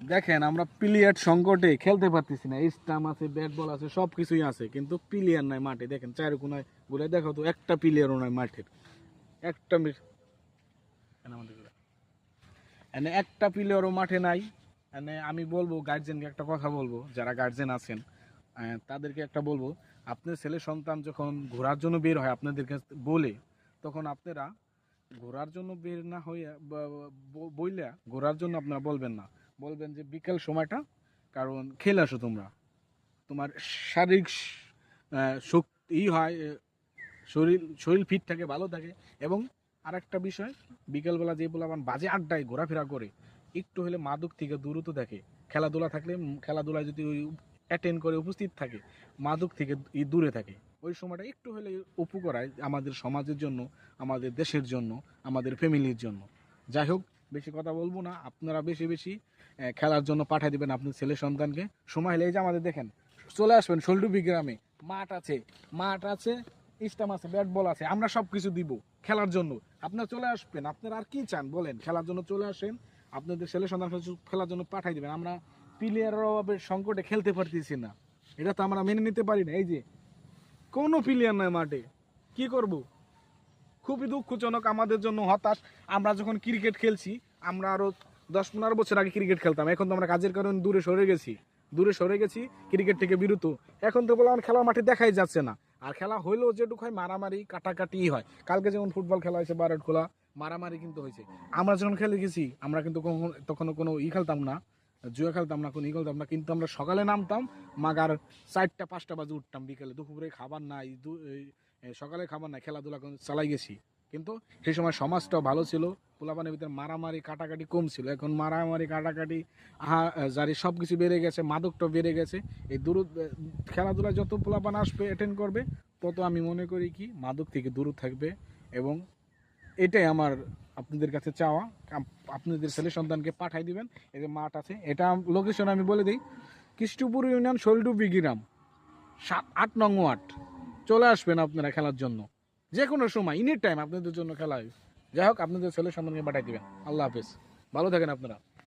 দেখেন আমরা প্লেয়ার সংকটে খেলতে পারতেছি না, স্টাম্প আছে, ব্যাট বল আছে, সব কিছুই আছে, কিন্তু প্লেয়ার নাই মাঠে। দেখেন চার কোনায় ঘুরে দেখো তো, একটা প্লেয়ারও নাই মাঠের। একটা এনে একটা প্লেয়ারও মাঠে নাই। এনে আমি বলবো গার্জেনকে একটা কথা বলবো, যারা গার্জেন আছেন তাদেরকে একটা বলবো, আপনার ছেলে সন্তান যখন ঘোরার জন্য বের হয় আপনাদেরকে বলে, তখন আপনারা ঘোরার জন্য বের না হইয়া বইলা ঘোরার জন্য আপনারা বলবেন না, বলবেন যে বিকেল সময়টা কারণ খেলে আসো তোমরা, তোমার শারীরিক শক্তি হয়, শরীর শরীর ফিট থাকে, ভালো থাকে। এবং আরেকটা বিষয়, বিকেলবেলা যে পোলাপান বাজে আড্ডায় ঘোরাফেরা করে, একটু হলে মাদক থেকে দূরত থাকে, খেলাধুলা থাকলে খেলাধুলায় যদি ওই অ্যাটেন্ড করে উপস্থিত থাকে, মাদক থেকে দূরে থাকে, ওই সময়টা একটু হলে উপকার হয় আমাদের সমাজের জন্য, আমাদের দেশের জন্য, আমাদের ফ্যামিলির জন্য। যাই হোক, বেশি কথা বলবো না, আপনারা বেশি বেশি খেলার জন্য পাঠিয়ে দেবেন আপনার ছেলে সন্তানকে। সময় হলে এই যে আমাদের দেখেন চলে আসবেন শোলডুবি গ্রামে, মাঠ আছে, স্টাম্প আছে, ব্যাট বল আছে, আমরা সব কিছু দিব খেলার জন্য। আপনারা চলে আসবেন, আপনারা আর কি চান বলেন, খেলার জন্য চলে আসেন, আপনাদের ছেলে সন্তান খেলার জন্য পাঠাই দিবেন। আমরা প্লেয়ারের অভাবে সংকটে খেলতে পারতেছি না, এটা তো আমরা মেনে নিতে পারি না। এই যে কোনো প্লেয়ার নয় মাঠে, কি করব? খুবই দুঃখজনক আমাদের জন্য, হতাশ। আমরা যখন ক্রিকেট খেলছি, আমরা আরো 10-15 বছর আগে ক্রিকেট খেলতাম, এখন তো আমরা কাজের কারণে দূরে সরে গেছি ক্রিকেট থেকে বিরত। এখন তো বললাম খেলার মাঠে দেখাই যাচ্ছে না। আর খেলা হইলেও যেটুকু হয় মারামারি কাটাকাটি হয়। কালকে যেমন ফুটবল খেলা হয়েছে বারেট খোলা, মারামারি কিন্তু হয়েছে। আমরা যখন খেলে গেছি, আমরা কিন্তু তখনও কোনো খেলতাম না, জুয়া খেলতাম না, কোনো খেলতাম না, কিন্তু আমরা সকালে নামতাম, মাগার 4টা 5টা বাজে উঠতাম, বিকেলে দুপুরে খাবার নাই, সকালে খাবার নাই, খেলাধুলা চালাই গেছি। কিন্তু সেই সময় সমাজটাও ভালো ছিল, পোলাপানের ভিতরে মারামারি কাটাকাটি কম ছিল। এখন মারামারি কাটাকাটি জারি সব কিছু বেড়ে গেছে, মাদকটাও বেড়ে গেছে। এই দূর খেলাধুলায় যত পোলাপান আসবে অ্যাটেন্ড করবে, তত আমি মনে করি কি মাদক থেকে দূর থাকবে। এবং এটাই আমার আপনাদের কাছে চাওয়া, আপনাদের ছেলে সন্তানকে পাঠাই দিবেন। এই যে মাঠ আছে, এটা লোকেশন আমি বলে দিই, কৃষ্ণপুর ইউনিয়ন শোলডুবি গ্রাম, 8 নং ওয়ার্ড। চলে আসবেন আপনারা খেলার জন্য, যে কোনো সময়, এনি টাইম আপনাদের জন্য খেলা হয়। যাই হোক, আপনাদের ছেলে সন্তানকে পাঠাই দিবেন। আল্লাহ হাফেজ, ভালো থাকেন আপনারা।